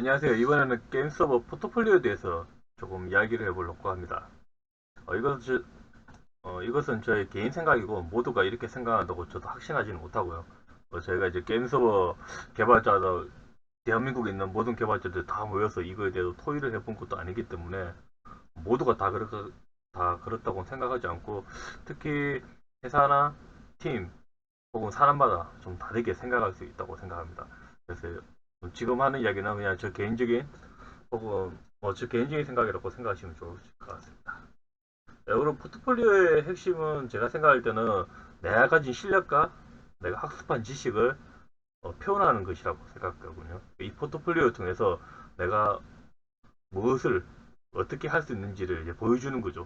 안녕하세요. 이번에는 게임 서버 포트폴리오에 대해서 조금 이야기를 해보려고 합니다. 이것은 저의 개인 생각이고 모두가 이렇게 생각한다고 저도 확신하지는 못하고요. 저희가 이제 게임 서버 개발자들, 대한민국에 있는 모든 개발자들 다 모여서 이거에 대해서 토의를 해본 것도 아니기 때문에 모두가 다 그렇다고 생각하지 않고, 특히 회사나 팀 혹은 사람마다 좀 다르게 생각할 수 있다고 생각합니다. 그래서 지금 하는 이야기는 그냥 저 개인적인 혹은 제 개인적인 생각이라고 생각하시면 좋을 것 같습니다. 네, 그럼 포트폴리오의 핵심은 제가 생각할 때는 내가 가진 실력과 내가 학습한 지식을 표현하는 것이라고 생각하거든요. 이 포트폴리오를 통해서 내가 무엇을 어떻게 할 수 있는지를 이제 보여주는 거죠.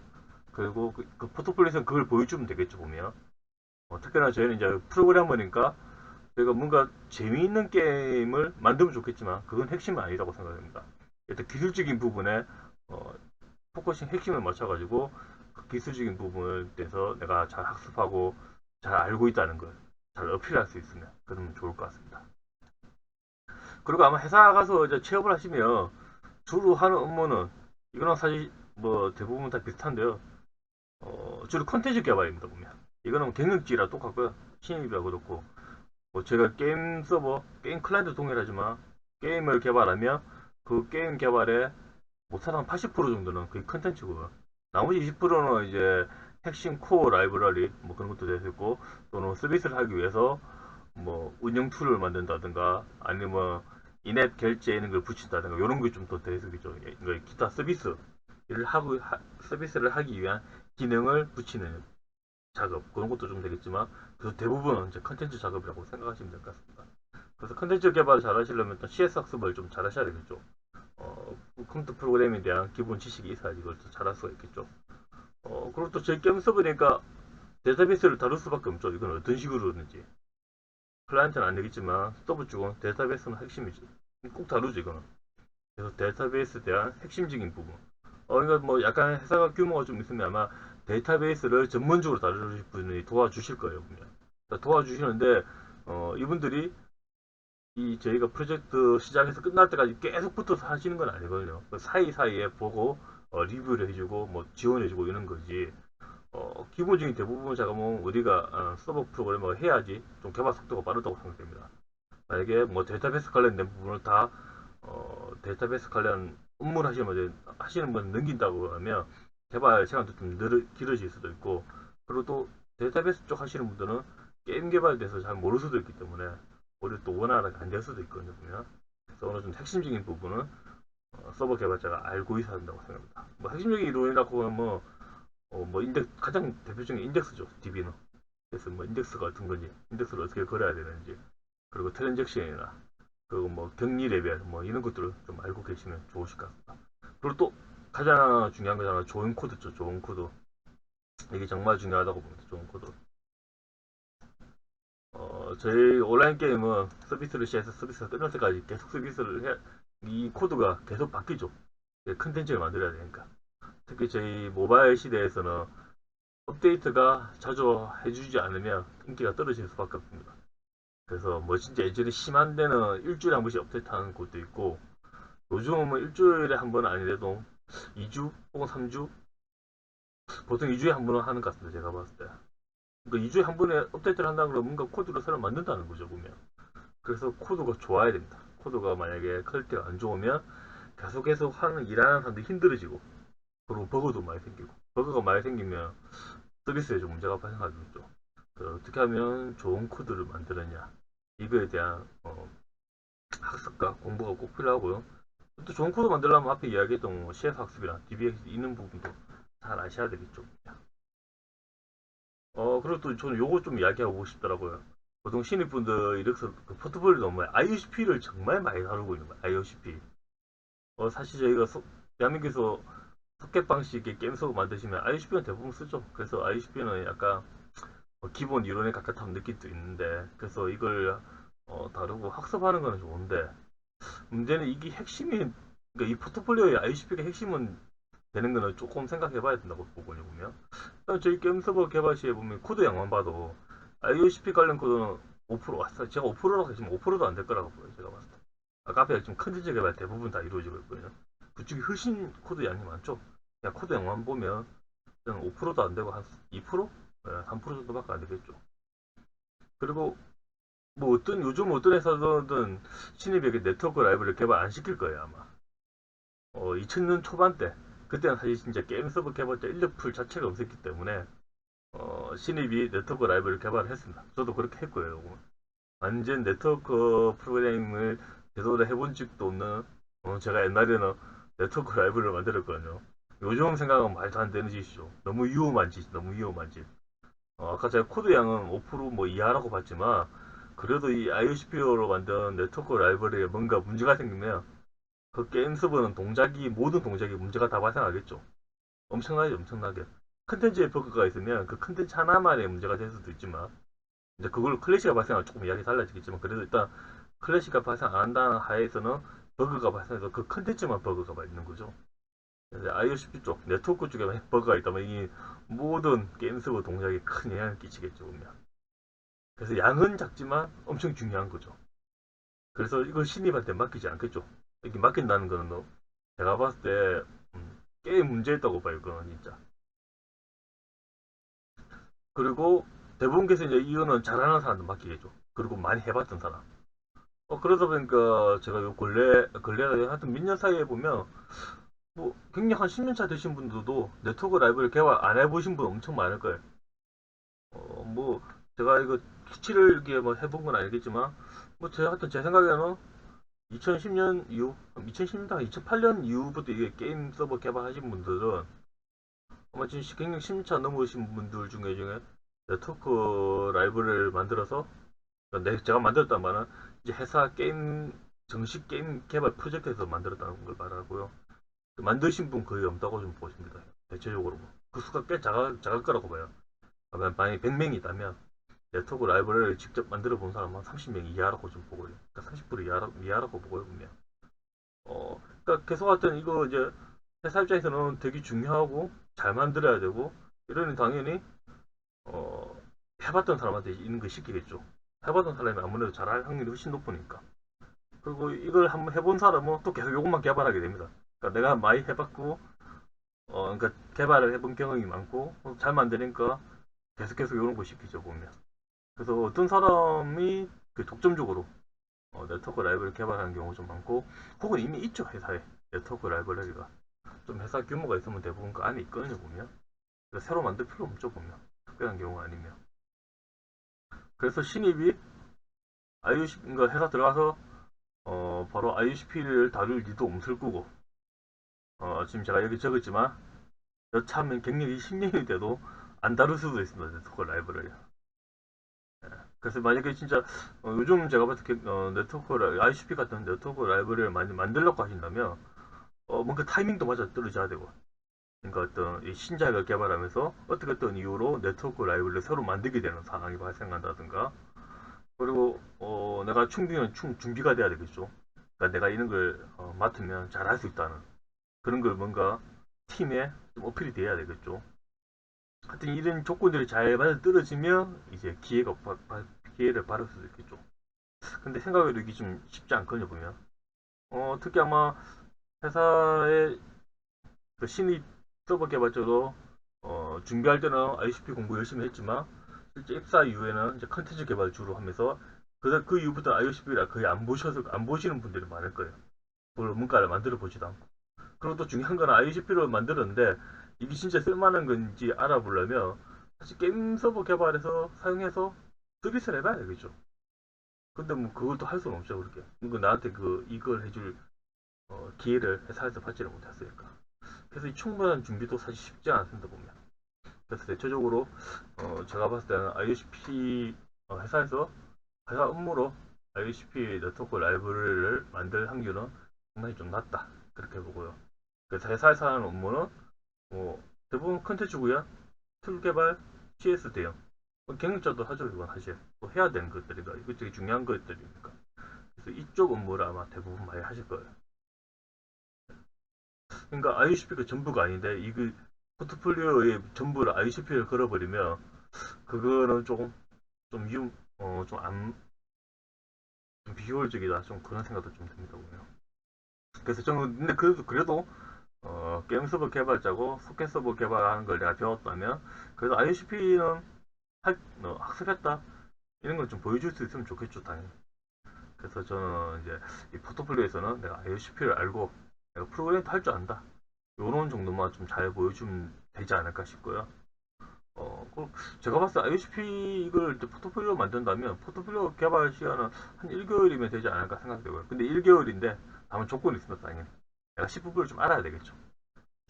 그리고 그 포트폴리오에서는 그걸 보여주면 되겠죠, 보면. 특히나 저희는 이제 프로그래머니까 저희가 뭔가 재미있는 게임을 만들면 좋겠지만 그건 핵심은 아니라고 생각합니다. 일단 기술적인 부분에 어, 포커싱 핵심을 맞춰가지고 그 기술적인 부분에 대해서 내가 잘 학습하고 잘 알고 있다는 걸 잘 어필할 수 있으면 그러면 좋을 것 같습니다. 그리고 아마 회사 가서 이제 취업을 하시면 주로 하는 업무는 이거는 사실 뭐 대부분 다 비슷한데요. 주로 컨텐츠 개발입니다 보면. 이거는 경영지라 똑같고요. 신입이라 그렇고 제가 게임 서버, 게임 클라이언트 동일하지만 게임을 개발하면 그 게임 개발에 못하는 한 80% 정도는 그게 컨텐츠고요. 나머지 20%는 이제 핵심 코어 라이브러리 뭐 그런 것도 될 수 있고, 또는 서비스를 하기 위해서 뭐 운영 툴을 만든다든가 아니면 인앱 결제 이런 걸 붙인다든가 이런 게 좀 더 대수겠죠. 기타 서비스를 하기 위한 기능을 붙이는 작업 그런 것도 좀 되겠지만, 그 대부분은 이제 컨텐츠 작업이라고 생각하시면 될 것 같습니다. 그래서 컨텐츠 개발을 잘 하시려면 일단 CS 학습을 좀 잘 하셔야 되겠죠. 컴퓨터 프로그램에 대한 기본 지식이 있어야 이걸 또 잘할 수가 있겠죠. 그리고 또 저희 게임 서버니까 데이터베이스를 다룰 수밖에 없죠. 이건 어떤 식으로든지. 클라이언트는 안 되겠지만 서버 쪽은 데이터베이스는 핵심이지. 꼭 다루죠, 이거는. 그래서 데이터베이스에 대한 핵심적인 부분. 그러니까 뭐 약간 회사가 규모가 좀 있으면 아마 데이터베이스를 전문적으로 다루실 분이 도와주실 거예요, 보면. 그러니까 도와주시는데, 이분들이 이 저희가 프로젝트 시작해서 끝날 때까지 계속 붙어서 하시는 건 아니거든요. 그 사이사이에 보고 리뷰를 해주고 뭐 지원해주고 이런 거지. 기본적인 대부분 작업은 우리가 서버 프로그래머가 해야지 좀 개발 속도가 빠르다고 생각됩니다. 만약에 뭐 데이터베이스 관련된 부분을 다 데이터베이스 관련 업무를 하시는 분 넘긴다고 하면 개발 시간도 좀 길어질 수도 있고, 그리고 또 데이터베이스 쪽 하시는 분들은 게임 개발에 대해서 잘 모를 수도 있기 때문에 오히려 또 원활하게 안 될 수도 있거든요, 보면. 그래서 어느 정도 핵심적인 부분은 서버 개발자가 알고 있어야 한다고 생각합니다. 뭐 핵심적인 이론이라고 하면 뭐 가장 대표적인 인덱스죠, DB는. 그래서 뭐 인덱스가 어떤 건지, 인덱스를 어떻게 걸어야 되는지, 그리고 트랜잭션이나 그리고 뭐 격리 레벨 뭐 이런 것들을 좀 알고 계시면 좋으실 것 같습니다. 그리고 또 가장 중요한 거잖아, 좋은 코드죠. 좋은 코드. 이게 정말 중요하다고 봅니다. 좋은 코드. 저희 온라인 게임은 서비스를 시작해서 서비스가 끝날 때까지 계속 이 코드가 계속 바뀌죠. 컨텐츠를 만들어야 되니까. 특히 저희 모바일 시대에서는 업데이트가 자주 해주지 않으면 인기가 떨어질 수밖에 없습니다. 그래서 뭐 진짜 예전에 심한 데는 일주일에 한 번씩 업데이트 하는 곳도 있고, 요즘은 일주일에 한 번은 아니래도 2주 혹은 3주, 보통 2주에 한 번은 하는 것 같습니다. 제가 봤을 때. 그러니까 2주에 한 번에 업데이트를 한다는 건 뭔가 코드를 새로 만든다는 거죠, 보면. 그래서 코드가 좋아야 됩니다. 코드가 만약에 퀄리티가 안 좋으면 계속 일하는 사람들이 힘들어지고, 그리고 버그도 많이 생기고, 버그가 많이 생기면 서비스에 좀 문제가 발생하겠죠. 어떻게 하면 좋은 코드를 만드느냐, 이거에 대한 학습과 공부가 꼭 필요하고요. 또 좋은 코드 만들려면 앞에 이야기했던 뭐 CS 학습이나 DBX 있는 부분도 잘 아셔야 되겠죠. 그리고 또 저는 요거 좀 이야기하고 싶더라고요. 보통 신입분들 이렇게 그 포트폴리오 너무 IOCP를 정말 많이 다루고 있는 거예요. IOCP. 사실 저희가 대한민국에서 소켓 방식의 게임 소그 만드시면 IOCP는 대부분 쓰죠. 그래서 IOCP는 약간 기본 이론에 가깝다는 느낌도 있는데, 그래서 이걸 다루고 학습하는 거는 좋은데, 문제는 이게 그러니까 이 포트폴리오의 ICP가 핵심은 되는 거는 조금 생각해 봐야 된다고 보거든요, 보면. 저희 게임 서버 개발 시에 보면 코드 양만 봐도 IOCP 관련 코드는 5%, 제가 5%라고 했지만 5%도 안 될 거라고 보여요, 제가 봤을 때. 아까 앞에 좀 컨텐츠 개발 대부분 다 이루어지고 있거든요. 그쪽이 훨씬 코드 양이 많죠. 그냥 코드 양만 보면 그냥 5%도 안 되고 한 2%? 3% 정도밖에 안 되겠죠. 그리고 뭐 어떤 요즘 어떤 회사든 신입에게 네트워크 라이브를 개발 안 시킬 거예요 아마. 2000년 초반 때 그때는 사실 진짜 게임 서버 개발자 인력풀 자체가 없었기 때문에 신입이 네트워크 라이브를 개발을 했습니다. 저도 그렇게 했고요. 완전 네트워크 프로그래밍을 제대로 해본 적도 없는 제가 옛날에는 네트워크 라이브를 만들었거든요. 요즘 생각하면 말도 안 되는 짓이죠. 너무 위험한 짓, 너무 위험한 짓. 아까 제가 코드 양은 5%뭐 이하라고 봤지만 그래도 이 IOCPO로 만든 네트워크 라이브러리에 뭔가 문제가 생기면 그 게임 서버는 동작이 모든 동작이 문제가 다 발생하겠죠. 엄청나게 엄청나게. 컨텐츠에 버그가 있으면 그 컨텐츠 하나만의 문제가 될 수도 있지만 이제 그걸 클래시가 발생하면 조금 이야기 달라지겠지만 그래도 일단 클래시가 발생 안 한다는 하에서는 버그가 발생해서 그 컨텐츠만 버그가 있는 거죠. IOCP 쪽, 네트워크 쪽에 버그가 있다면 이 모든 게임 서버 동작에 큰 영향을 끼치겠죠, 보면. 그래서 양은 작지만 엄청 중요한 거죠. 그래서 이걸 신입한테 맡기지 않겠죠. 이렇게 맡긴다는 거는 뭐 제가 봤을 때 꽤 문제있다고 봐요, 그건 진짜. 그리고 대부분께서 이제 이거는 잘하는 사람들 맡기겠죠. 그리고 많이 해봤던 사람. 그러다 보니까 제가 요 근래가 하여튼 몇 년 사이에 보면 뭐 굉장히 한 10년 차 되신 분들도 네트워크 라이브를 개발 안 해보신 분 엄청 많을 거예요. 뭐 제가 이거 수치를 이렇게 뭐 해본 건 아니겠지만 뭐 제가 하여튼 제 생각에는 2010년 이후, 2010년, 2008년 이후부터 이게 게임 서버 개발하신 분들은 아마 지금 굉장히 10차 넘으신 분들 중에 네트워크 라이브를 만들어서 제가 만들었단 말은 이제 회사 게임 정식 게임 개발 프로젝트에서 만들었다는 걸 말하고요. 만드신 분 거의 없다고 좀 보십니다. 대체적으로 그 수가 꽤 작을 거라고 봐요. 만약에 100명이 있다면 네트워크 라이브러리를 직접 만들어 본 사람은 30명 이하라고 좀 보고요. 그러니까 30% 이하라고 보고요, 보면. 그러니까 계속 하여튼 이거 이제 회사 입장에서는 되게 중요하고 잘 만들어야 되고 이러니 당연히 어, 해봤던 사람한테 이런 거 시키겠죠. 해봤던 사람이 아무래도 잘할 확률이 훨씬 높으니까. 그리고 이걸 한번 해본 사람은 또 계속 이것만 개발하게 됩니다. 그러니까 내가 많이 해봤고, 그러니까 개발을 해본 경험이 많고 잘 만드니까 계속 이런 거 시키죠 보면. 그래서 어떤 사람이 그 독점적으로 네트워크 라이브를 개발하는 경우가 좀 많고, 혹은 이미 있죠 회사에 네트워크 라이브러리가. 좀 회사 규모가 있으면 대부분 그 안에 있거든요 보면. 그래서 새로 만들 필요 없죠 보면. 특별한 경우가 아니면. 그래서 신입이 IUC 그러니까 회사 들어가서 바로 IUCP를 다룰 리도 없을 거고, 지금 제가 여기 적었지만 여차하면 경력이 10년이 돼도 안 다룰 수도 있습니다 네트워크 라이브러리. 그래서 만약에 진짜 요즘 제가 봤을 때 ICP 같은 네트워크 라이브러리를 많이 만들려고 하신다면 뭔가 타이밍도 맞아 떨어져야 되고, 그러니까 어떤 이 신작을 개발하면서 어떻게 어떤 이유로 네트워크 라이브를 새로 만들게 되는 상황이 발생한다든가, 그리고 내가 충분히 준비가 돼야 되겠죠. 그러니까 내가 이런 걸 맡으면 잘할 수 있다는 그런 걸 뭔가 팀에 좀 어필이 돼야 되겠죠. 하여튼 이런 조건들이 잘 맞아 떨어지면 이제 기회를 받을 수도 있겠죠. 근데 생각해도 이게 좀 쉽지 않거든요 보면. 특히 아마 회사의 그 신입 서버 개발자도 준비할 때는 ICP 공부 열심히 했지만 실제 입사 이후에는 이제 컨텐츠 개발 주로 하면서 그 이후부터 ICP를 거의 안 보시는 분들이 많을 거예요. 그걸 문과를 만들어 보지도 않고. 그리고 또 중요한 건 ICP를 만들었는데 이게 진짜 쓸만한 건지 알아보려면 사실 게임 서버 개발해서 사용해서 서비스를 해봐야 되겠죠. 근데 뭐 그걸 또 할 수는 없죠 그렇게. 그러니까 나한테 이걸 해줄 기회를 회사에서 받지를 못했으니까. 그래서 이 충분한 준비도 사실 쉽지 않습니다 보면. 그래서 대체적으로 제가 봤을 때는 ISP 회사에서 회사 업무로 ISP 네트워크 라이브러리를 만들 확률은 상당히 좀 낮다 그렇게 보고요. 그래서 회사에서 하는 업무는 뭐 대부분 컨텐츠 구현, 툴 개발, CS 대응. 경영자도 하죠 이건 사실. 또 해야 되는 것들이다. 이거 되게 중요한 것들이니까. 그래서 이쪽 업무를 아마 대부분 많이 하실 거예요. 그러니까 ICP가 전부가 아닌데 이거 포트폴리오에 전부를 ICP를 걸어버리면 그거는 조금 좀 좀 비효율적이다. 좀 그런 생각도 좀 듭니다. 보면. 그래서 저는 근데 그래도 게임 서버 개발자고 소켓 서버 개발하는 걸 내가 배웠다면 그래도 IOCP는 학습했다 이런 걸 좀 보여줄 수 있으면 좋겠죠, 당연히. 그래서 저는 이제 이 포트폴리오에서는 내가 IOCP를 알고 내가 프로그램도 할 줄 안다. 요런 정도만 좀 잘 보여주면 되지 않을까 싶고요. 제가 봤을 때 IOCP 이걸 포트폴리오 만든다면 포트폴리오 개발 시간은 한 1개월이면 되지 않을까 생각되고요. 근데 1개월인데 다만 조건이 있습니다, 당연히. 내가 10부분을 좀 알아야 되겠죠.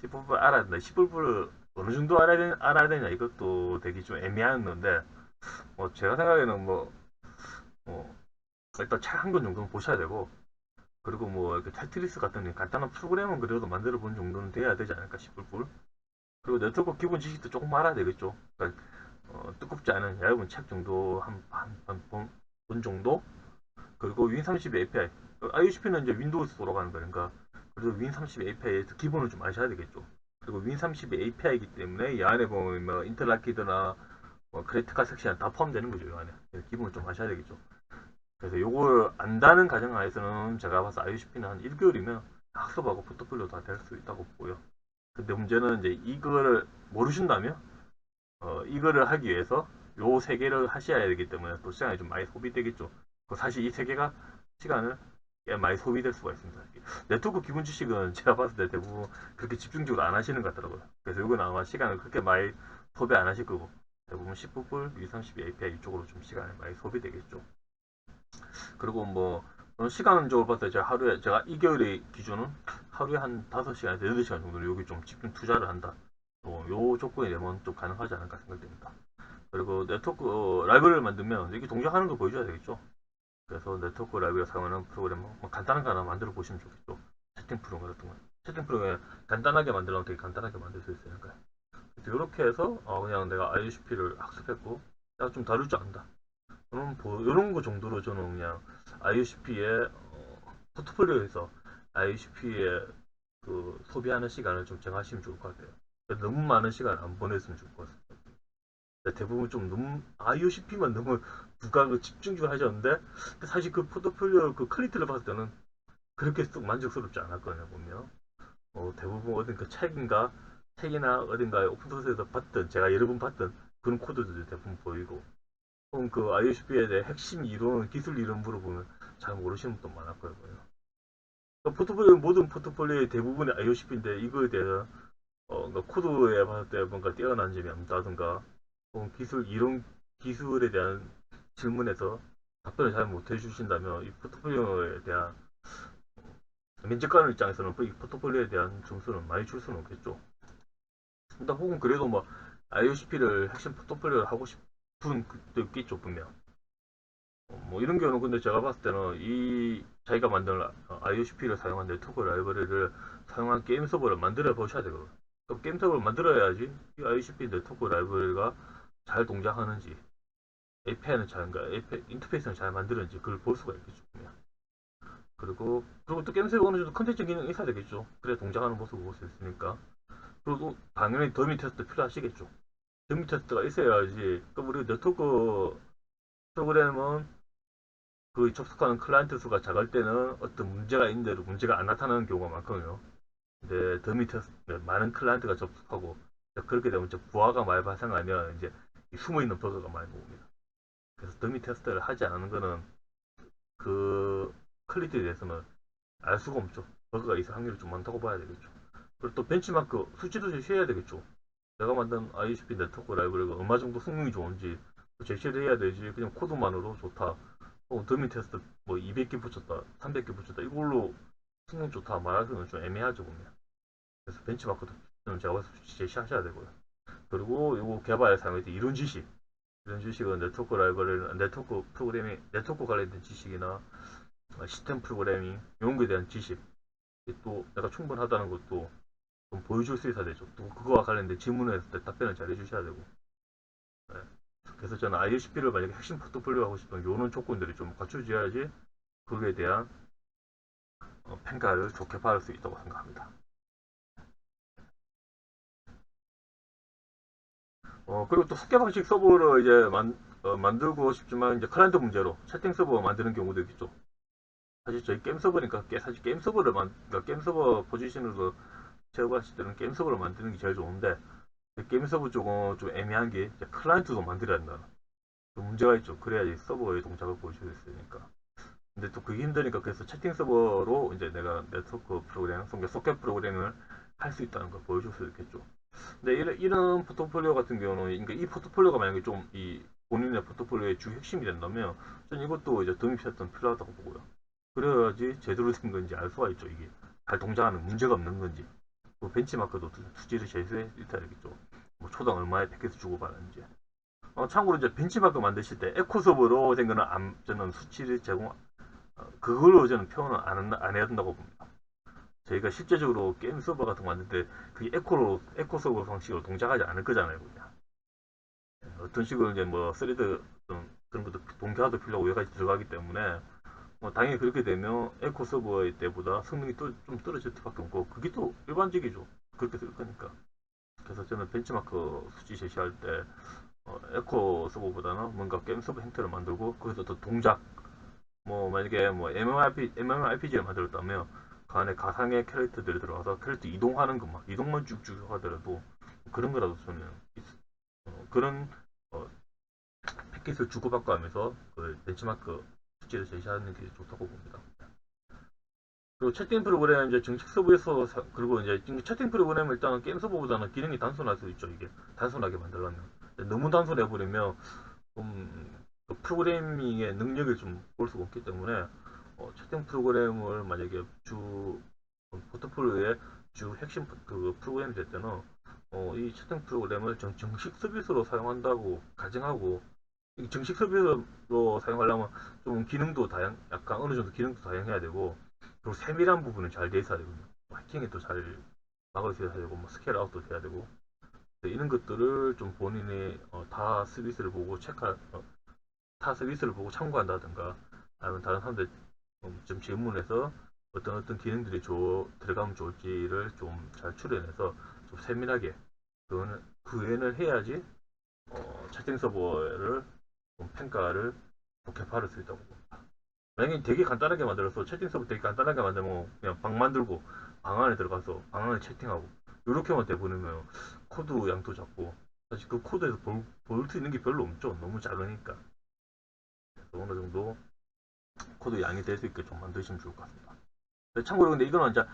10부분 알아야 된다. 10부분을 어느 정도 알아야 되냐 이것도 되게 좀 애매한 건데 제가 생각에는 뭐 일단 책 한 권 정도는 보셔야 되고 그리고 뭐 이렇게 테트리스 같은 간단한 프로그램은 그래도 만들어 본 정도는 돼야 되지 않을까 싶을 뿐. 그리고 네트워크 기본 지식도 조금 알아야 되겠죠. 그러니까 두껍지 않은 얇은 책 정도 한 본 정도. 그리고 윈30 API. IOCP는 이제 윈도우에서 돌아가는 거니까 그래도 윈30 API에서 기본을 좀 아셔야 되겠죠. 그리고 윈30 API이기 때문에 이 안에 보면 뭐 인터라키드나 뭐 크리티컬 섹션 다 포함되는 거죠. 이 안에 기본을 좀 아셔야 되겠죠. 그래서 요걸 안다는 가정하에서는 제가 봐서 IOCP는 한 1개월이면 학습하고 포트폴리오 다 될 수 있다고 보고요. 근데 문제는 이제 이거를 모르신다면 이거를 하기 위해서 요 세 개를 하셔야 되기 때문에 또 시간이 좀 많이 소비되겠죠. 사실 이 세 개가 시간을 꽤 많이 소비될 수가 있습니다. 네트워크 기본 지식은 제가 봤을 때 대부분 그렇게 집중적으로 안 하시는 것 같더라고요. 그래서 이건 아마 시간을 그렇게 많이 소비 안 하실 거고 대부분 10부불, 230 API 이쪽으로 좀 시간이 많이 소비되겠죠. 그리고 뭐 시간적으로 봤을 때 제가 2개월의 기준은 하루에 한 5시간에서 8시간 정도는 여기 좀 집중 투자를 한다. 요 조건이 되면 좀 가능하지 않을까 생각됩니다. 그리고 네트워크 라이브러리를 만들면 이렇게 동작하는 거 보여줘야 되겠죠. 그래서 네트워크 라이브러리 사용하는 프로그램 뭐 간단한 거 하나 만들어 보시면 좋겠죠. 채팅 프로그램 같은 거. 채팅 프로그램 간단하게 만들면 되게 간단하게 만들 수 있으니까. 이렇게 해서 그냥 내가 IOCP를 학습했고 내가 좀 다룰 줄 안다. 이런 거 정도로 저는 그냥 IOCP의 포트폴리오에서 IOCP에 그 소비하는 시간을 좀 정하시면 좋을 것 같아요. 너무 많은 시간 안 보냈으면 좋을 것 같아요. 대부분 좀 너무 IOCP만 너무 누가 그 집중적으로 하셨는데 사실 그 포트폴리오 그 클리트를 봤을 때는 그렇게 썩 만족스럽지 않았거든요. 보면 대부분 어딘가 책이나 어딘가에 오픈소스에서 봤던 제가 여러 번 봤던 그런 코드들이 대부분 보이고 그 IOCP에 대해 핵심 이론, 기술 이론 물어보면 잘 모르시는 분도 많았거든요. 포트폴리오 모든 포트폴리오의 대부분이 IOCP인데 이거에 대해서 그러니까 코드에 봤을 때 뭔가 뛰어난 점이 없다든가 이론 기술에 대한 질문에서 답변을 잘 못 해주신다면 이 포트폴리오에 대한 면접관 입장에서는 이 포트폴리오에 대한 점수는 많이 줄 수는 없겠죠. 근데 혹은 그래도 뭐 IOCP를 핵심 포트폴리오를 하고 싶은 그도 있겠죠 분명. 뭐 이런 경우는 근데 제가 봤을 때는 이 자기가 만든 IOCP를 사용한 네트워크 라이브러리를 사용한 게임 서버를 만들어 보셔야 되거든요. 그럼 게임 서버를 만들어야지 이 IOCP 네트워크 라이브러리가 잘 동작하는지 API는 그러니까 인터페이스는 잘 만드는지 그걸 볼 수가 있겠죠. 그냥. 그리고 또 게임 서버 어느 정도 컨텐츠 기능이 있어야 되겠죠. 그래 동작하는 모습을 볼 수 있으니까. 그리고 당연히 더미 테스트 필요하시겠죠. 더미 테스트가 있어야지. 그럼 우리 네트워크 프로그램은 그 접속하는 클라이언트 수가 작을 때는 어떤 문제가 있는데도 문제가 안 나타나는 경우가 많거든요. 근데 더미 테스트 많은 클라이언트가 접속하고 그렇게 되면 부하가 많이 발생하면 이제 숨어 있는 버그가 많이 나옵니다. 그래서 더미 테스트를 하지 않는 거는 그 퀄리티에 대해서는 알 수가 없죠. 버그가 있을 확률이 좀 많다고 봐야 되겠죠. 그리고 또 벤치마크 수치도 제시해야 되겠죠. 내가 만든 ISP 네트워크 라이브러리가 얼마 정도 성능이 좋은지 제시를 해야 되지. 그냥 코드만으로 좋다. 더미 테스트 뭐 200개 붙였다, 300개 붙였다 이걸로 성능 좋다 말하기는 좀 애매하죠 보면. 그래서 벤치마크도 좀 제가 봐서 제시하셔야 되고요. 그리고 이거 개발에 사용할 때 이런 지식은 네트워크 라이브러리, 네트워크 프로그래밍, 네트워크 관련된 지식이나 시스템 프로그래밍 이런 거에 대한 지식 또 내가 충분하다는 것도 좀 보여줄 수 있어야 되죠. 또 그거와 관련된 질문을 했을 때 답변을 잘 해주셔야 되고. 네. 그래서 저는 ISP를 만약에 핵심 포트폴리오 하고 싶으면 이런 조건들이 좀 갖춰져야지 그거에 대한 평가를 좋게 받을 수 있다고 생각합니다. 그리고 또 숙계 방식 서버를 이제 만들고 싶지만 이제 클라이언트 문제로 채팅 서버 만드는 경우도 있겠죠. 사실 저희 게임 서버니까 사실 게임 서버를 그러니까 게임 서버 포지션으로 채우고 하실 때는 게임 서버를 만드는 게 제일 좋은데 게임 서버 쪽은 좀 애매한 게 클라이언트도 만들어야 된다. 좀 문제가 있죠. 그래야지 서버의 동작을 보여줄 수 있으니까. 근데 또 그게 힘드니까 그래서 채팅 서버로 이제 내가 네트워크 프로그램, 소켓 프로그램을 할 수 있다는 걸 보여줄 수 있겠죠. 근데 이런 포트폴리오 같은 경우는 그러니까 이 포트폴리오가 만약에 좀 이 본인의 포트폴리오의 주 핵심이 된다면 전 이것도 이제 등입시스템 필요하다고 보고요. 그래야지 제대로 된 건지 알 수가 있죠. 이게 잘 동작하는 문제가 없는 건지. 뭐 벤치마크도 수치를 제시해 있어야 되겠죠. 뭐 초당 얼마에 패킷 주고 받는지. 참고로 이제 벤치마크 만드실 때 에코 서버로 된 거는 저는 수치를 제공 그걸로 저는 표현을 안 해야 된다고 봅니다. 저희가 실제적으로 게임 서버 같은 거 만들 때 그게 에코 서버 방식으로 동작하지 않을 거잖아요. 그냥. 어떤 식으로 이제 뭐 스레드 그런 것도 동작도 필요하고 여러 가지 들어가기 때문에 당연히 그렇게 되면 에코 서버의 때보다 성능이 또 좀 떨어질 수밖에 없고 그게 또 일반적이죠. 그렇게 될 거니까. 그래서 저는 벤치마크 수치 제시할 때 에코 서버보다는 뭔가 게임 서버 형태를 만들고 거기서 또 동작 뭐 만약에 뭐 MMORPG를 만들었다면 그 안에 가상의 캐릭터들이 들어가서 캐릭터 이동하는 것만 이동만 쭉쭉 하더라도 그런 거라도 저는 그런 어, 패킷을 주고받고 하면서 그 벤치마크 수치를 제시하는 게 좋다고 봅니다. 그리고 채팅 프로그램 이제 정식 서버에서 그리고 이제 채팅 프로그램 일단 게임 서버보다는 기능이 단순할 수 있죠. 이게 단순하게 만들려면 너무 단순해 버리면 그 프로그래밍의 능력을 좀 볼 수가 없기 때문에 채팅 프로그램을 만약에 주 포트폴리오의 주 핵심 그 프로그램이 될 때는 이 채팅 프로그램을 정식 서비스로 사용한다고 가정하고 이 정식 서비스로 사용하려면 좀 기능도 약간 어느 정도 기능도 다양해야 되고 그리고 세밀한 부분은 잘 돼 있어야 되거든요. 해킹이 또 잘 막을 수 있어야 되고 뭐 스케일 아웃도 돼야 되고 이런 것들을 좀 본인이 다 서비스를 보고 타 서비스를 보고 참고한다든가 아니면 다른 사람들 좀 질문해서 어떤 기능들이 들어가면 좋을지를 좀 잘 추려내서 좀 세밀하게 구현을 해야지 채팅 서버를 좀 평가를 좋게 받을 수 있다고 봅니다. 만약에 되게 간단하게 만들어서 채팅 서버 되게 간단하게 만들면 그냥 방 만들고 방 안에 들어가서 방 안에 채팅하고 이렇게만 돼버리면 코드 양도 작고 사실 그 코드에서 볼 수 있는 게 별로 없죠. 너무 작으니까. 어느 정도 코드 양이 될 수 있게 좀 만드시면 좋을 것 같습니다. 참고로 근데 이거는 이제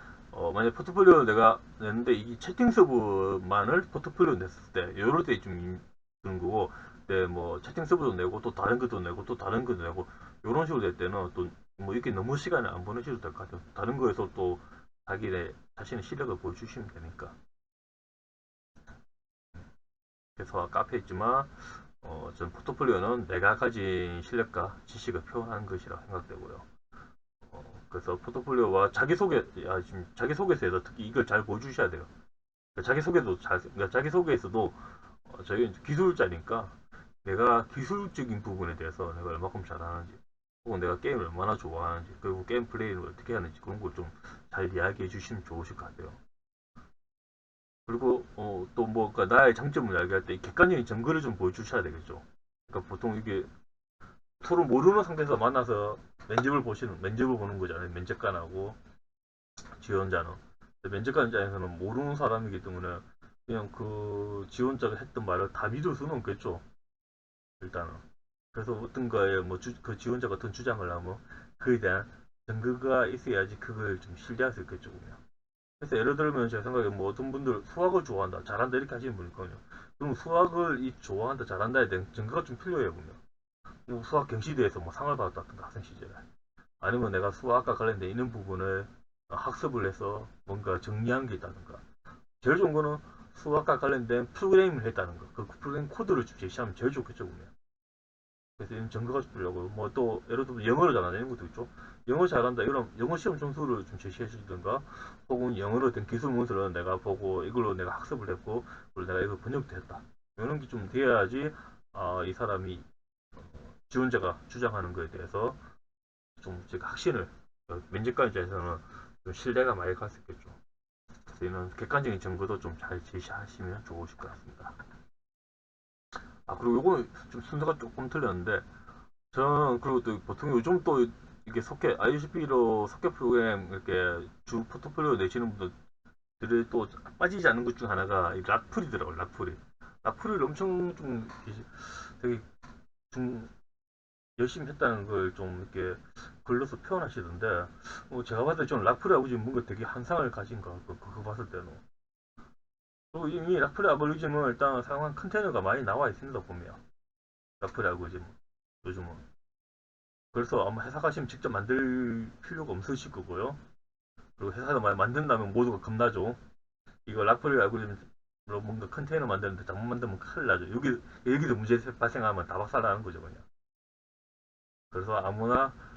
만약 포트폴리오 내가 냈는데 이 채팅 서버만을 포트폴리오 냈을 때 이럴 때 좀 그런 거고 근데 뭐 채팅 서버도 내고 또 다른 것도 내고 또 다른 것도 내고 이런 식으로 될 때는 또 뭐 이렇게 너무 시간을 안 보내셔도 될 것 같아요. 다른 거에서 또 자신의 실력을 보여주시면 되니까. 그래서 카페에 있지만 전 포트폴리오는 내가 가진 실력과 지식을 표현하는 것이라 생각되고요. 그래서 포트폴리오와 지금 자기소개서에서 특히 이걸 잘 보여주셔야 돼요. 그러니까 자기소개에서도 저희 기술자니까 내가 기술적인 부분에 대해서 내가 얼마큼 잘하는지, 혹은 내가 게임을 얼마나 좋아하는지, 그리고 게임 플레이를 어떻게 하는지 그런 걸 좀 잘 이야기해 주시면 좋으실 것 같아요. 그리고 또뭐 그러니까 나의 장점을 이야기할 때 객관적인 증거를 좀 보여주셔야 되겠죠. 그러니까 보통 이게 서로 모르는 상태에서 만나서 면접을 보는 거잖아요. 면접관하고 지원자는. 면접관 입장에서는 모르는 사람이기 때문에 그냥 그 지원자가 했던 말을 다 믿을 수는 없겠죠. 일단은. 그래서 어떤 거에 그 지원자가 어떤 주장을 하면 그에 대한 증거가 있어야지 그걸 좀 신뢰할 수 있겠죠. 그냥. 그래서 예를 들면 제 생각에 뭐 어떤 분들 수학을 좋아한다, 잘한다 이렇게 하시는 분이 있거든요. 그럼 수학을 좋아한다, 잘한다에 대한 증거가 좀 필요해요. 보면. 뭐 수학 경시대에서 뭐 상을 받았다든가 학생 시절에. 아니면 내가 수학과 관련된 있는 부분을 학습을 해서 뭔가 정리한 게 있다든가. 제일 좋은 거는 수학과 관련된 프로그래밍을 했다는 거. 그 프로그래밍 코드를 좀 제시하면 제일 좋겠죠, 보면. 그래서 이런 증거가 필요하고, 뭐 또, 예를 들면 영어를 잘한다 이런 것도 있죠. 영어 잘한다, 이런 영어 시험 점수를 좀 제시해 주든가, 혹은 영어로 된 기술 문서를 내가 보고, 이걸로 내가 학습을 했고, 그리고 내가 이거 번역도 했다. 이런 게 좀 돼야지, 이 사람이, 지원자가 주장하는 거에 대해서 좀 제가 확신을, 면접관 입장에서는 좀 신뢰가 많이 갈 수 있겠죠. 그래서 이런 객관적인 정보도 좀 잘 제시하시면 좋으실 것 같습니다. 그리고 요거는 좀 순서가 조금 틀렸는데, 저는 그리고 또 보통 요즘 또 이게 소켓, ISP로 소켓 프로그램 이렇게 주 포트폴리오 내시는 분들이 또 빠지지 않는 것 중 하나가 이 락풀이더라고요, 락풀이. 락풀이를 엄청 좀 되게 좀 열심히 했다는 걸 좀 이렇게 글로서 표현하시던데, 제가 봤을 때 저는 락풀이 아버지 뭔가 되게 한상을 가진 것 같고, 그거 봤을 때는. 그리고 이미 락풀이 알고리즘은 일단 사용한 컨테이너가 많이 나와 있습니다, 보면. 락풀이 알고리즘, 요즘은. 그래서 아마 회사 가시면 직접 만들 필요가 없으실 거고요. 그리고 회사가 만든다면 모두가 겁나죠. 이거 락풀이 알고리즘으로 뭔가 컨테이너 만드는데 잘못 만들면 큰일 나죠. 여기서 문제 발생하면 다 박살나는 거죠, 그냥. 그래서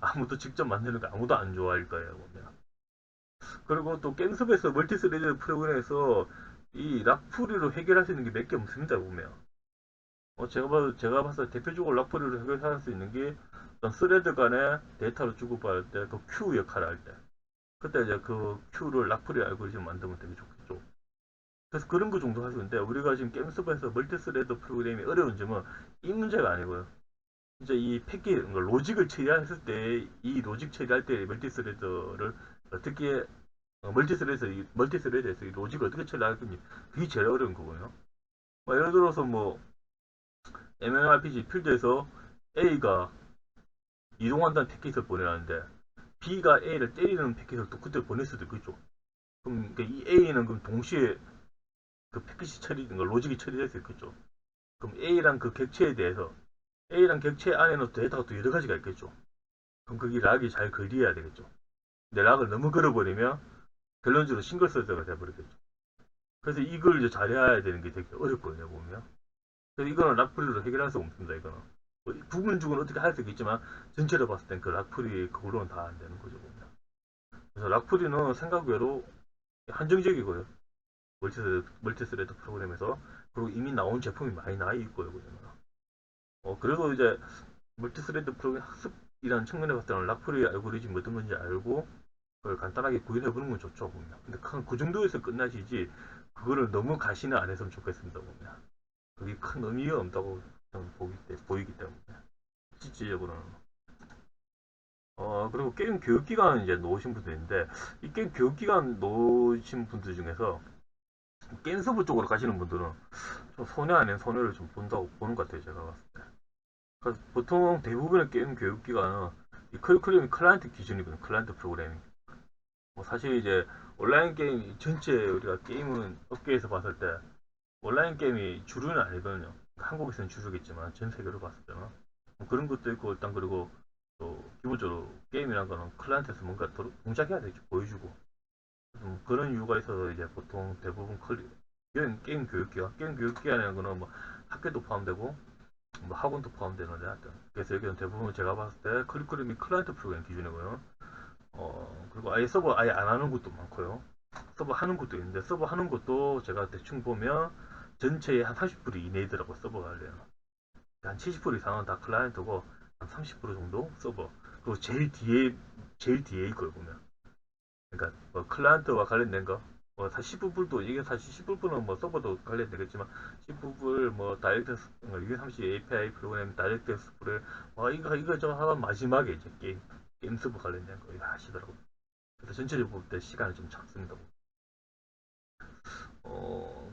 아무도 직접 만드는 거 아무도 안 좋아할 거예요, 보면. 그리고 또 게임섭에서 멀티스레드 프로그램에서 이 락풀이로 해결할 수 있는 게 몇 개 없습니다, 보면. 제가 봤을 때 대표적으로 락풀이로 해결할 수 있는 게 어떤 스레드 간에 데이터를 주고받을 때 그 큐 역할을 할 때. 그때 이제 그 큐를 락풀이 알고리즘 만들면 되게 좋겠죠. 그래서 그런 거 정도 할 수 있는데 우리가 지금 게임서버에서 멀티스레드 프로그램이 어려운 점은 이 문제가 아니고요. 이제 이 패킷, 그러니까 로직을 처리했을 때 이 로직 처리할 때 멀티스레드를 어떻게 멀티스레드에서 이 로직을 어떻게 처리할 건지 그게 제일 어려운 거고요. 예를 들어서 뭐 MMORPG 필드에서 A가 이동한다는 패킷을 보내라는데 B가 A를 때리는 패킷을 또 그때 보낼 수도 있겠죠. 그럼 이 A는 그럼 동시에 그 패킷이 처리된 로직이 처리될 수 있겠죠. 그럼 A랑 그 객체에 대해서 A랑 객체 안에는 데이터가 또 여러 가지가 있겠죠. 그럼 그게 락이 잘 걸려야 되겠죠. 근데 락을 너무 걸어버리면 결론적으로 싱글 서버가 돼버리겠죠. 그래서 이걸 이제 잘해야 되는 게 되게 어렵거든요, 보면. 그래서 이거는 락풀이로 해결할 수 없습니다, 이거는. 뭐 부분 죽은 어떻게 할 수 있겠지만, 전체로 봤을 땐 그 락풀이 그걸로는 다 안 되는 거죠, 보면. 그래서 락풀이는 생각 외로 한정적이고요. 멀티스레드 프로그램에서. 그리고 이미 나온 제품이 많이 나와 있고요, 그냥. 그래도 이제 멀티스레드 프로그램 학습이라는 측면에 봤을 때는 락풀이 알고리즘이 어떤 건지 알고, 그걸 간단하게 구현해보는 건 좋죠, 보면. 근데 그 정도에서 끝나시지, 그거를 너무 가시는 안 했으면 좋겠습니다, 보면. 그게 큰 의미가 없다고 저는 보이기 때문에. 실질적으로는. 그리고 게임 교육기간 이제 놓으신 분들인데, 이 게임 교육기간 놓으신 분들 중에서 게임 서브 쪽으로 가시는 분들은 좀 손해 아닌 손해를 좀 본다고 보는 것 같아요, 제가 봤을 때. 그래서 보통 대부분의 게임 교육기관은 이 커리큘럼이 클라이언트 기준이거든요, 클라이언트 프로그래밍. 뭐 사실 이제 온라인 게임 전체 우리가 게임은 업계에서 봤을 때 온라인 게임이 주류는 아니거든요. 한국에서는 주류겠지만 전 세계로 봤을 때는 뭐 그런 것도 있고 일단 그리고 또 기본적으로 게임이란 거는 클라이언트에서 뭔가 동작해야 되죠. 보여주고 그런 이유가 있어서 이제 보통 대부분 게임 교육기관이라는 거는 뭐 학교도 포함되고 뭐 학원도 포함되는데 하여튼 그래서 여기는 대부분 제가 봤을 때 커리큘럼이 클라이언트 프로그램 기준이고요. 그리고 아예 서버 아예 안 하는 것도 많고요. 서버 하는 것도 있는데 서버 하는 것도 제가 대충 보면 전체의 한 30% 이내더라고 서버가 하려면. 한 70% 이상은 다 클라이언트고 한 30% 정도 서버. 그리고 제일 뒤에 이걸 보면. 그러니까 뭐 클라이언트와 관련된 거. 뭐 사실 10불도 이게 사실 10불은 뭐 서버도 관련되겠지만 10불 뭐 다이렉트 UM30 API 프로그램 다이렉트 스프레 이거 저 하면 마지막에 이제 게임 서버 관련된 거 이거 하시더라고. 그래서 전체적으로 볼 때 시간이 좀 작습니다.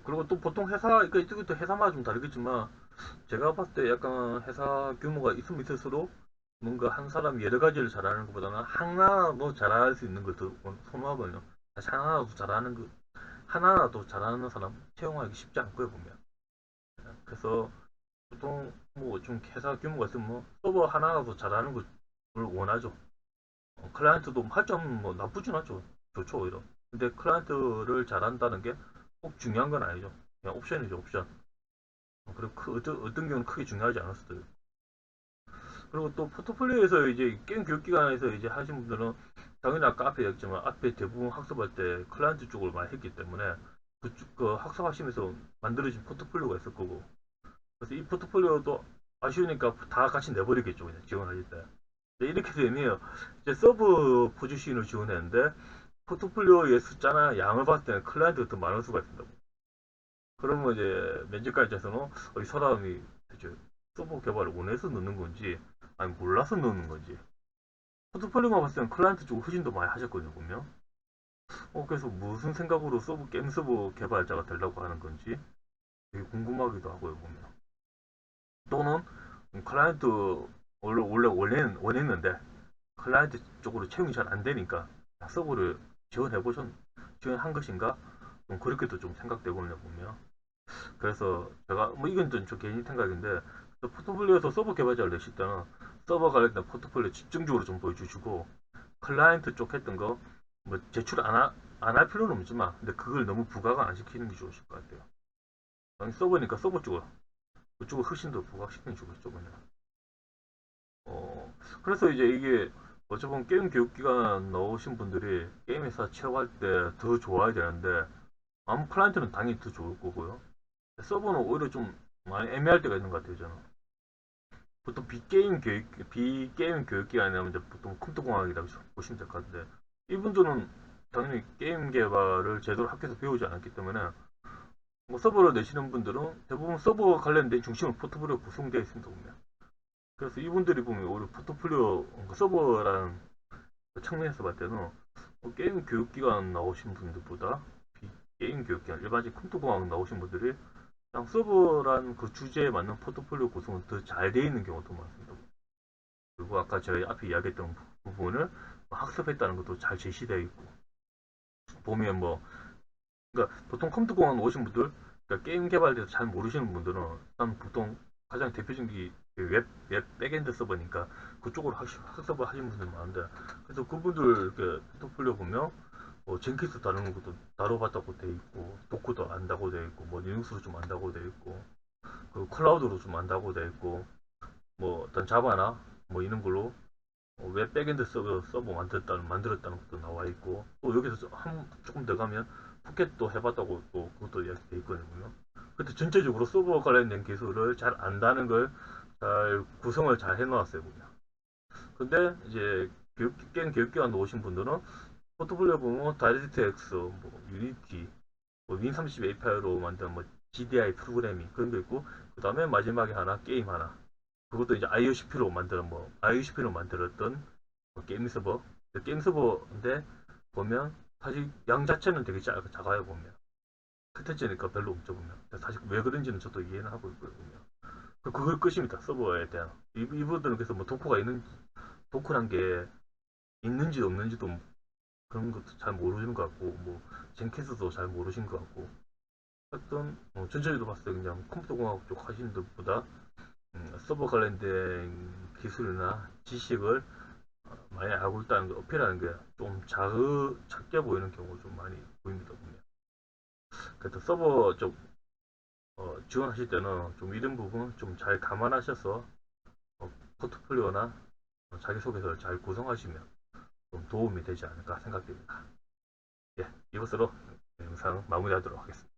그리고 또 보통 회사, 이것도 회사마다 좀 다르겠지만, 제가 봤을 때 약간 회사 규모가 있으면 있을수록 뭔가 한 사람이 여러 가지를 잘하는 것보다는 하나라도 잘할 수 있는 것도 선호하거든요. 사실 하나라도 잘하는 사람 채용하기 쉽지 않고요, 보면. 그래서 보통 뭐 좀 회사 규모가 있으면 뭐 서버 하나라도 잘하는 걸 원하죠. 클라이언트도 할 점 뭐 나쁘진 않죠. 좋죠, 오히려. 근데 클라이언트를 잘한다는 게 꼭 중요한 건 아니죠. 그냥 옵션이죠, 옵션. 그리고 어떤 경우는 크게 중요하지 않을 수도 있고. 그리고 또 포트폴리오에서 이제 게임 교육기관에서 이제 하신 분들은 당연히 아까 앞에 얘기했지만 앞에 대부분 학습할 때 클라이언트 쪽을 많이 했기 때문에 그 학습하시면서 만들어진 포트폴리오가 있을 거고. 그래서 이 포트폴리오도 아쉬우니까 다 같이 내버리겠죠, 그냥 지원하실 때. 이렇게 되면 이제 서브 포지션을 지원했는데 포트폴리오의 숫자나 양을 봤을 때는 클라이언트가 더 많을 수가 있습니다. 그러면 이제 면접관 입장에서는 이 사람이 대체 서버 개발을 원해서 넣는 건지 아니 몰라서 넣는 건지 포트폴리오만 봤을 때는 클라이언트 쪽으로 후진도 많이 하셨거든요, 보면. 그래서 무슨 생각으로 게임 서버 개발자가 되려고 하는 건지 되게 궁금하기도 하고요, 보면. 또는 클라이언트 원래 원했는데 클라이언트 쪽으로 채용이 잘 안 되니까 서버를 지원한 것인가? 좀 그렇게도 좀 생각되거든요, 보면. 그래서 제가 뭐 이건 좀 개인 생각인데 포트폴리오에서 서버 개발자를 내실 때는 서버 관련된 포트폴리오 집중적으로 좀 보여주시고 클라이언트 쪽 했던 거 뭐 제출 안 할 필요는 없지만 근데 그걸 너무 부각을 안 시키는 게 좋으실 것 같아요. 아니, 서버니까 서버 쪽을 그쪽을 훨씬 더 부각시키는 게 좋겠죠, 그냥. 어, 그래서 이제 이게 어쩌면 게임 교육기관 나오신 분들이 게임 회사 취업할 때 더 좋아야 되는데 아무 클라이언트는 당연히 더 좋을 거고요. 서버는 오히려 좀 많이 애매할 때가 있는 것 같아요, 저는. 보통 비게임 교육기관이라면 이제 보통 컴퓨터공학이라고 보시면 될 것 같은데, 이분들은 당연히 게임 개발을 제대로 학교에서 배우지 않았기 때문에, 뭐 서버를 내시는 분들은 대부분 서버 관련된 중심으로 포트폴리오 구성되어 있습니다, 보면. 그래서 이분들이 보면 오히려 포트폴리오, 서버라는 측면에서 봤을 때는 게임 교육기관 나오신 분들보다 게임 교육기관, 일반적인 컴퓨터공학 나오신 분들이 그냥 서버란 그 주제에 맞는 포트폴리오 구성은 더 잘 되어 있는 경우가 더 많습니다. 그리고 아까 저희 앞에 이야기했던 부분을 학습했다는 것도 잘 제시되어 있고 보면 뭐 그러니까 보통 컴퓨터공학 오신 분들 그러니까 게임 개발에 대해서 잘 모르시는 분들은 일단 보통 가장 대표적인 게 웹 백엔드 서버니까 그쪽으로 학습을 하시는 분들 많은데 그래서 그분들 이렇게 포트폴리오 보면 뭐 젠킨스 다루는 것도 다뤄봤다고 돼 있고 도커도 안다고 돼 있고 뭐 리눅스로 좀 안다고 돼 있고 그 클라우드로 좀 안다고 돼 있고 뭐 어떤 자바나 뭐 이런 걸로 웹 백엔드 만들었다는 것도 나와 있고 또 여기서 조금 더 가면 푸켓도 해봤다고 또 그것도 이야기돼 있거든요. 근데 전체적으로 서버 관련된 기술을 잘 안다는 걸 잘 구성을 잘 해놓았어요 보면. 근데 이제 게임 교육기관 오신 분들은 포트폴리오 보면 다이렉트 X, 뭐 유니티, 뭐 윈30 API로 만든 뭐 GDI 프로그래밍 그런 거 있고 그 다음에 마지막에 하나 게임 하나 그것도 이제 IOCP로 만들었던 뭐 게임 서버. 게임 서버인데 보면 사실 양 자체는 되게 작아요 보면. 컨텐츠니까 별로 없죠 보면. 사실 왜 그런지는 저도 이해는 하고 있고요 보면. 그걸 끝입니다 서버에 대한. 이분들은 그래서 뭐 도커란 게 있는지 없는지도 그런 것도 잘 모르시는 것 같고 뭐 젠킨스도 잘 모르신 것 같고 하여튼 전체적으로 봤을 때 그냥 컴퓨터 공학 쪽 하시는 분보다 서버 관련된 기술이나 지식을 많이 알고 있다는 걸 어필하는 게 좀 작게 보이는 경우가 좀 많이 보입니다 보면. 그래서 서버 쪽 지원하실 때는 좀 이런 부분 좀 잘 감안하셔서 포트폴리오나 자기소개서를 잘 구성하시면 좀 도움이 되지 않을까 생각됩니다. 예, 이것으로 영상 마무리하도록 하겠습니다.